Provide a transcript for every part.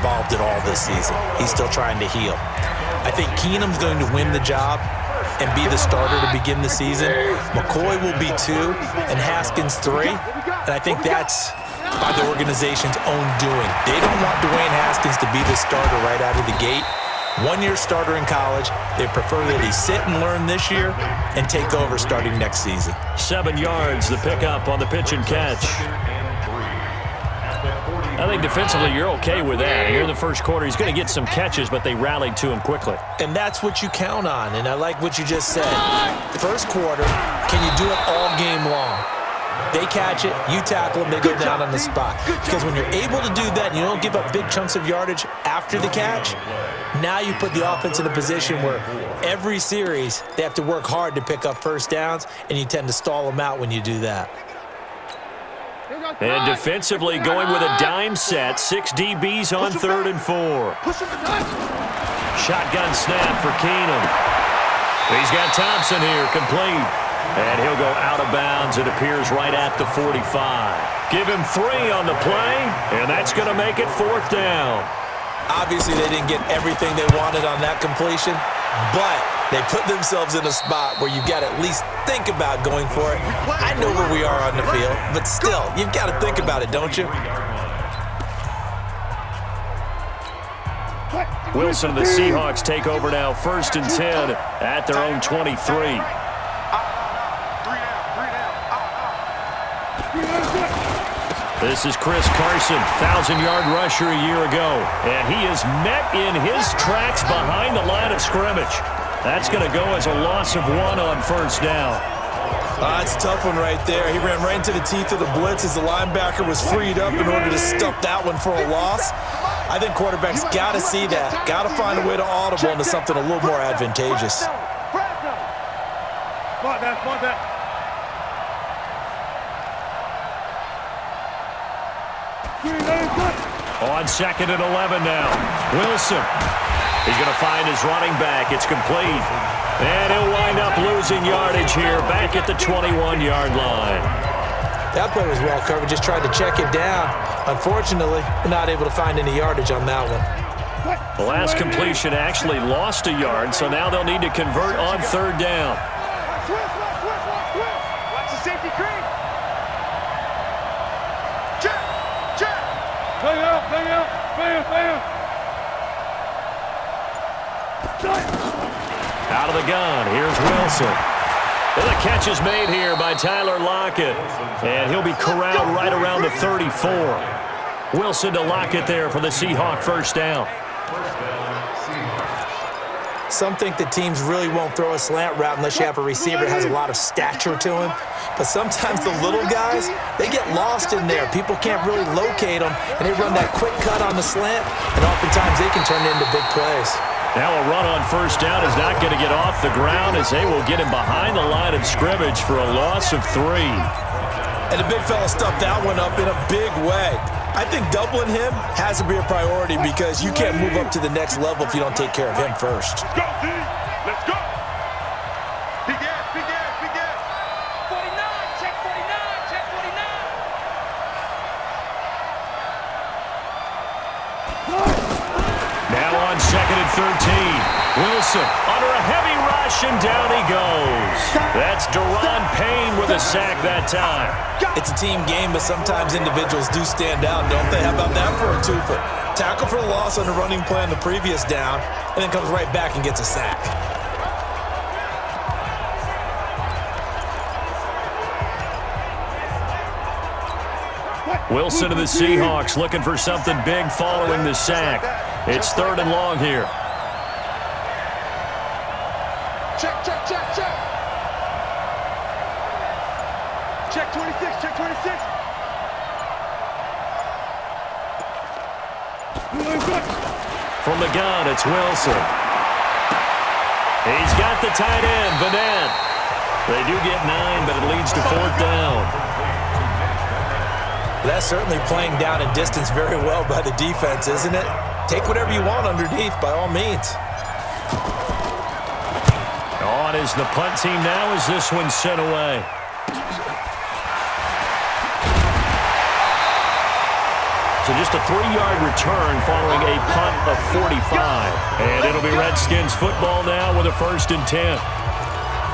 involved at all this season. He's still trying to heal. I think Keenum's going to win the job and be the starter to begin the season. McCoy will be 2 and Haskins 3. And I think that's by the organization's own doing. They don't want Dwayne Haskins to be the starter right out of the gate. 1-year starter in college. They prefer that he sit and learn this year and take over starting next season. 7 yards, the pickup on the pitch and catch. I think defensively you're okay with that. Here in the first quarter, he's going to get some catches, but they rallied to him quickly. And that's what you count on, and I like what you just said. First quarter, can you do it all game long? They catch it, you tackle them, they go down on the spot. Because when you're able to do that and you don't give up big chunks of yardage after the catch, now you put the offense in a position where every series they have to work hard to pick up first downs, and you tend to stall them out when you do that. And defensively going with a dime set. 6 DBs on 3rd and 4. Shotgun snap for Keenum. He's got Thompson here, complete. And he'll go out of bounds, it appears, right at the 45. Give him 3 on the play, and that's going to make it 4th down. Obviously, they didn't get everything they wanted on that completion, but they put themselves in a spot where you've got to at least think about going for it. I know where we are on the field, but still, you've got to think about it, don't you? Wilson and the Seahawks take over now, 1st and 10 at their own 23. This is Chris Carson, 1,000-yard rusher a year ago. And he is met in his tracks behind the line of scrimmage. That's going to go as a loss of 1 on 1st down. That's a tough one right there. He ran right into the teeth of the blitz as the linebacker was freed up in order to stop that one for a loss. I think quarterbacks got to see that. Got to find a way to audible into something a little more advantageous. On 2nd and 11 now. Wilson. He's going to find his running back. It's complete. And he'll wind up losing yardage here back at the 21-yard line. That play was well covered. Just tried to check it down. Unfortunately, not able to find any yardage on that one. The last completion actually lost a yard, so now they'll need to convert on 3rd down. Watch the safety cream. Check. Bang out. Out of the gun, here's Wilson. And the catch is made here by Tyler Lockett. And he'll be corralled right around the 34. Wilson to Lockett there for the Seahawk 1st down. Some think that teams really won't throw a slant route unless you have a receiver that has a lot of stature to him. But sometimes the little guys, they get lost in there. People can't really locate them, and they run that quick cut on the slant, and oftentimes they can turn it into big plays. Now a run on 1st down is not going to get off the ground as they will get him behind the line of scrimmage for a loss of 3. And the big fella stuffed that one up in a big way. I think doubling him has to be a priority because you can't move up to the next level if you don't take care of him first. Go, D. Let's go. Big ass. 49, check 49. Now on 2nd and 13. Wilson under a heavy rush, and down he goes. That's Daron Payne with a sack that time. It's a team game, but sometimes individuals do stand out, don't they? How about that for a twofer? Tackle for a loss on the running play on the previous down, and then comes right back and gets a sack. Wilson and the Seahawks looking for something big following the sack. It's 3rd and long here. Check. Check 26. From the gun, it's Wilson. He's got the tight end, Vanette. They do get 9, but it leads to 4th down. That's certainly playing down in distance very well by the defense, isn't it? Take whatever you want underneath, by all means. On is the punt team now as this one's sent away. So just a 3-yard return following a punt of 45. And it'll be Redskins football now with a 1st and 10.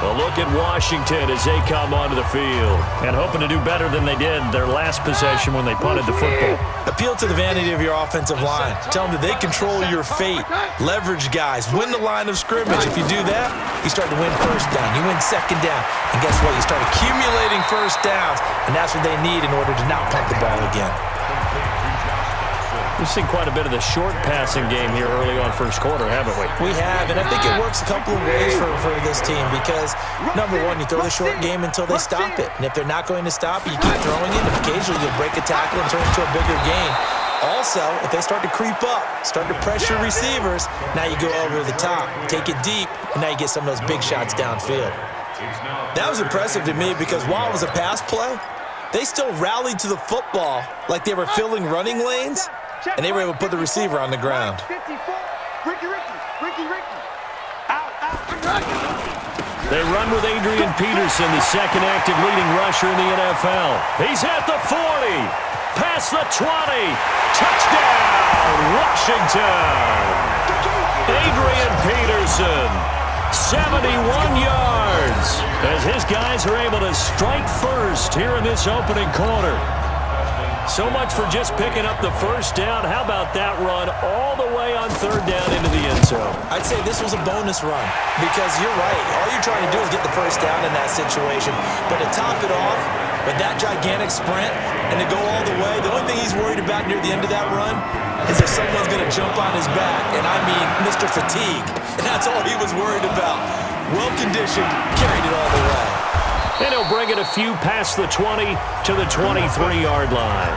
A look at Washington as they come onto the field and hoping to do better than they did their last possession when they punted the football. Appeal to the vanity of your offensive line. Tell them that they control your fate. Leverage guys. Win the line of scrimmage. If you do that, you start to win 1st down. You win 2nd down. And guess what? You start accumulating 1st downs, and that's what they need in order to not punt the ball again. We've seen quite a bit of the short passing game here early on 1st quarter, haven't we? We have, and I think it works a couple of ways for this team because, number one, you throw the short game until they stop it. And if they're not going to stop it, you keep throwing it, and occasionally you'll break a tackle and turn it into a bigger gain. Also, if they start to creep up, start to pressure receivers, now you go over the top, take it deep, and now you get some of those big shots downfield. That was impressive to me because while it was a pass play, they still rallied to the football like they were filling running lanes, and they were able to put the receiver on the ground. They run with Adrian Peterson, the 2nd active leading rusher in the NFL. He's at the 40, past the 20, touchdown, Washington. Adrian Peterson, 71 yards, as his guys are able to strike first here in this opening quarter. So much for just picking up the 1st down. How about that run all the way on 3rd down into the end zone? I'd say this was a bonus run because you're right. All you're trying to do is get the 1st down in that situation. But to top it off with that gigantic sprint and to go all the way, the only thing he's worried about near the end of that run is if someone's going to jump on his back. And I mean Mr. Fatigue. And that's all he was worried about. Well-conditioned, carried it all the way. And he'll bring it a few past the 20 to the 23-yard line.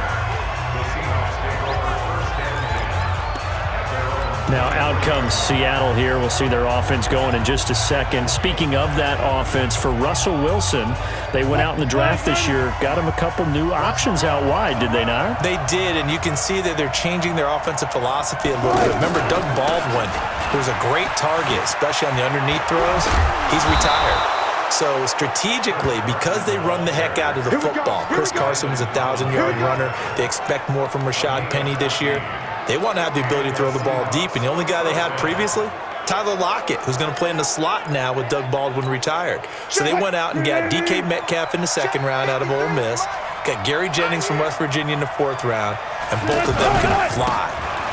Now out comes Seattle here. We'll see their offense going in just a second. Speaking of that offense, for Russell Wilson, they went out in the draft this year, got him a couple new options out wide, did they not? They did, and you can see that they're changing their offensive philosophy a little bit. Remember Doug Baldwin, who was a great target, especially on the underneath throws? He's retired. So strategically, because they run the heck out of the football, Chris Carson was a 1,000-yard runner. They expect more from Rashad Penny this year. They want to have the ability to throw the ball deep, and the only guy they had previously, Tyler Lockett, who's going to play in the slot now with Doug Baldwin retired. So they went out and got DK Metcalf in the 2nd round out of Ole Miss, got Gary Jennings from West Virginia in the 4th round, and both of them can fly.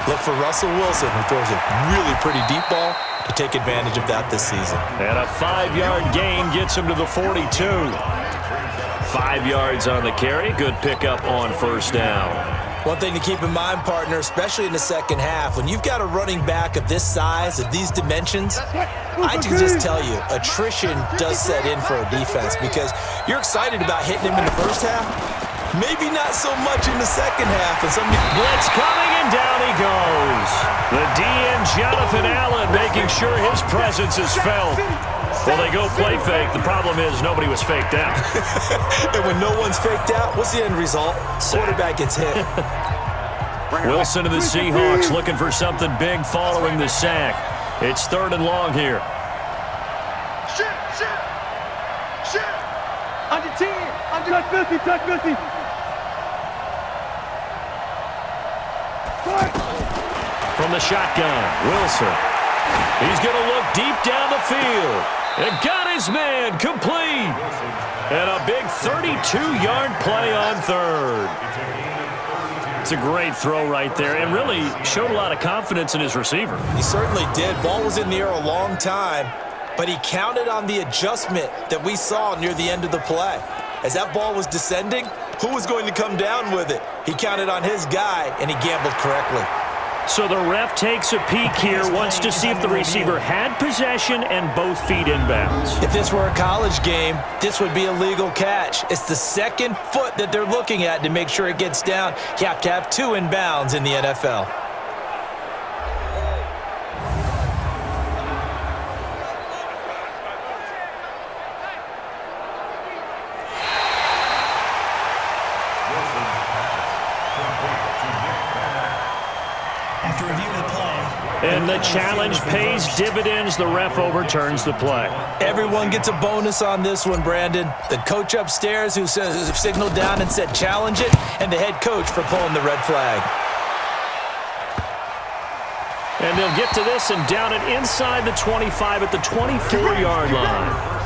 Look for Russell Wilson, who throws a really pretty deep ball, to take advantage of that this season. And a 5-yard gain gets him to the 42. 5 yards on the carry. Good pickup on 1st down. One thing to keep in mind, partner, especially in the 2nd half, when you've got a running back of this size, of these dimensions, I can just tell you, attrition does set in for a defense because you're excited about hitting him in the 1st half, maybe not so much in the 2nd half. And blitz coming, and down he goes. The DN, Jonathan Allen, making sure his presence is felt. Well, they go play fake. The problem is nobody was faked out. And when no one's faked out, what's the end result? Quarterback gets hit. Wilson and the Seahawks looking for something big following the sack. It's 3rd and long here. Shit. Under 10. Touch 50. From the shotgun, Wilson. He's going to look deep down the field. And got his man complete. And a big 32-yard play on 3rd. It's a great throw right there and really showed a lot of confidence in his receiver. He certainly did. Ball was in the air a long time, but he counted on the adjustment that we saw near the end of the play. As that ball was descending, who was going to come down with it? He counted on his guy, and he gambled correctly. So the ref takes a peek here, wants to see if the receiver had possession and both feet inbounds. If this were a college game, this would be a legal catch. It's the 2nd foot that they're looking at to make sure it gets down. You have to have 2 inbounds in the NFL. And the challenge pays dividends. The ref overturns the play. Everyone gets a bonus on this one, Brandon. The coach upstairs who signaled down and said challenge it, and the head coach for pulling the red flag. And they'll get to this and down it inside the 25 at the 24-yard line.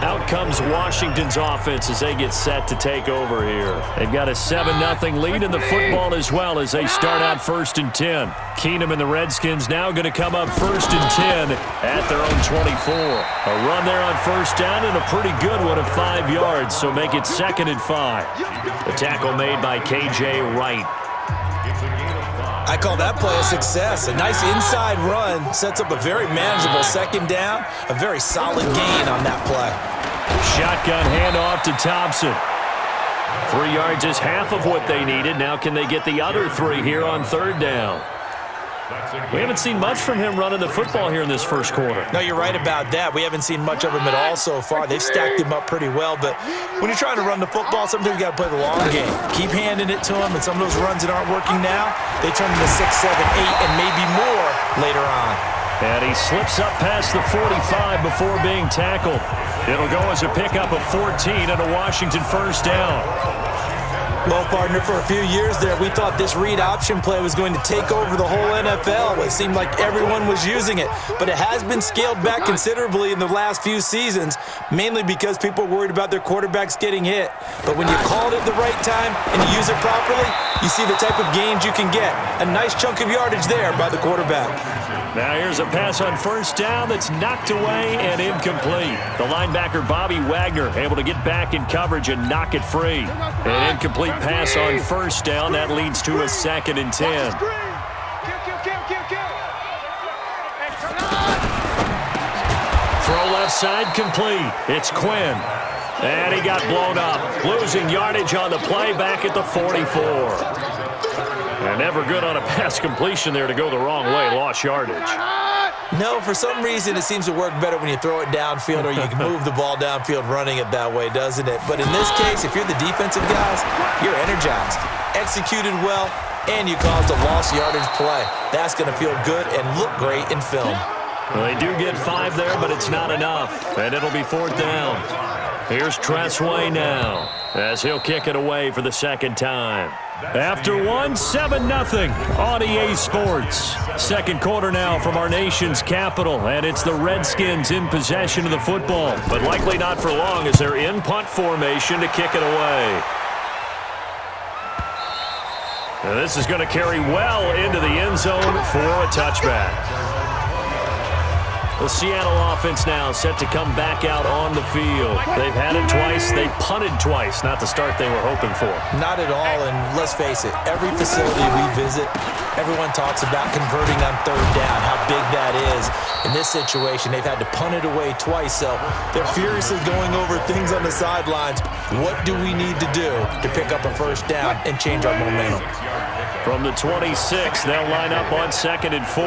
Out comes Washington's offense as they get set to take over here. They've got a 7-0 lead in the football as well as they start out 1st and 10. Keenum and the Redskins now going to come up 1st and 10 at their own 24. A run there on 1st down and a pretty good one of 5 yards, so make it 2nd and 5. The tackle made by K.J. Wright. I call that play a success. A nice inside run sets up a very manageable 2nd down. A very solid gain on that play. Shotgun handoff to Thompson. 3 yards is half of what they needed. Now can they get the other 3 here on 3rd down? We haven't seen much from him running the football here in this first quarter. No, you're right about that. We haven't seen much of him at all so far. They've stacked him up pretty well, but when you're trying to run the football, sometimes you got to play the long game. Keep handing it to him, and some of those runs that aren't working now, they turn into 6, 7, 8, and maybe more later on. And he slips up past the 45 before being tackled. It'll go as a pickup of 14 and a Washington 1st down. Well, partner, for a few years there, we thought this read option play was going to take over the whole NFL. It seemed like everyone was using it, but it has been scaled back considerably in the last few seasons, mainly because people are worried about their quarterbacks getting hit. But when you call it at the right time and you use it properly, you see the type of gains you can get. A nice chunk of yardage there by the quarterback. Now here's a pass on 1st down that's knocked away and incomplete. The linebacker Bobby Wagner able to get back in coverage and knock it free. An incomplete pass on 1st down. That leads to a 2nd and 10. Throw left side complete. It's Quinn. And he got blown up. Losing yardage on the play back at the 44. And never good on a pass completion there to go the wrong way. Lost yardage. No, for some reason, it seems to work better when you throw it downfield or you can move the ball downfield running it that way, doesn't it? But in this case, if you're the defensive guys, you're energized, executed well, and you caused a lost yardage play. That's going to feel good and look great in film. Well, they do get 5 there, but it's not enough. And it'll be 4th down. Here's Tressway now as he'll kick it away for the 2nd time. After 7-0 on EA Sports. 2nd quarter now from our nation's capital, and it's the Redskins in possession of the football, but likely not for long as they're in punt formation to kick it away. And this is going to carry well into the end zone for a touchback. The Seattle offense now set to come back out on the field. They've had it twice. They've punted twice. Not the start they were hoping for. Not at all, and let's face it, every facility we visit, everyone talks about converting on 3rd down, how big that is. In this situation, they've had to punt it away twice, so they're furiously going over things on the sidelines. What do we need to do to pick up a 1st down and change our momentum? From the 26, they'll line up on 2nd and 4.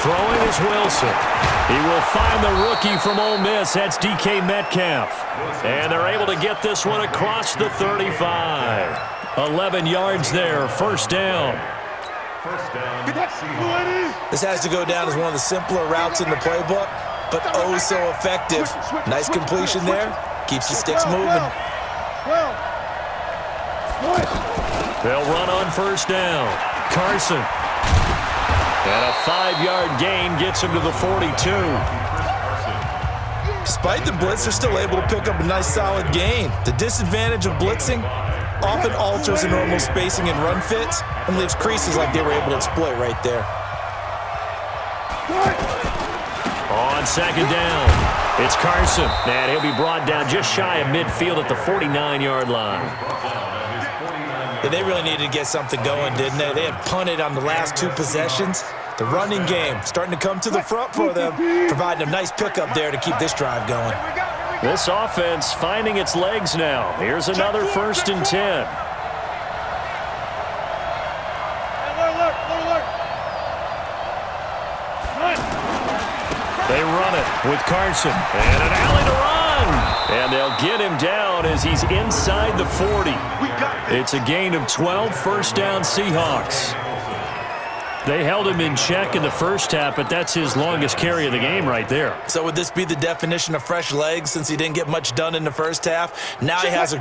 Throwing is Wilson. He will find the rookie from Ole Miss. That's DK Metcalf. And they're able to get this one across the 35. 11 yards there, 1st down. This has to go down as one of the simpler routes in the playbook, but oh so effective. Nice completion there. Keeps the sticks moving. They'll run on 1st down. Carson. And a 5-yard gain gets him to the 42. Despite the blitz, they're still able to pick up a nice solid gain. The disadvantage of blitzing often alters the normal spacing and run fits and leaves creases like they were able to exploit right there. On 2nd down, it's Carson. And he'll be brought down just shy of midfield at the 49-yard line. Yeah, they really needed to get something going, didn't they? They had punted on the last 2 possessions. The running game starting to come to the front for them, providing a nice pickup there to keep this drive going. This offense finding its legs now. Here's another 1st and 10. They run it with Carson. And an alley to run. And they'll get him down as he's inside the 40. It's a gain of 12, 1st down Seahawks. They held him in check in the first half, but that's his longest carry of the game right there. So would this be the definition of fresh legs since he didn't get much done in the first half? Now he has a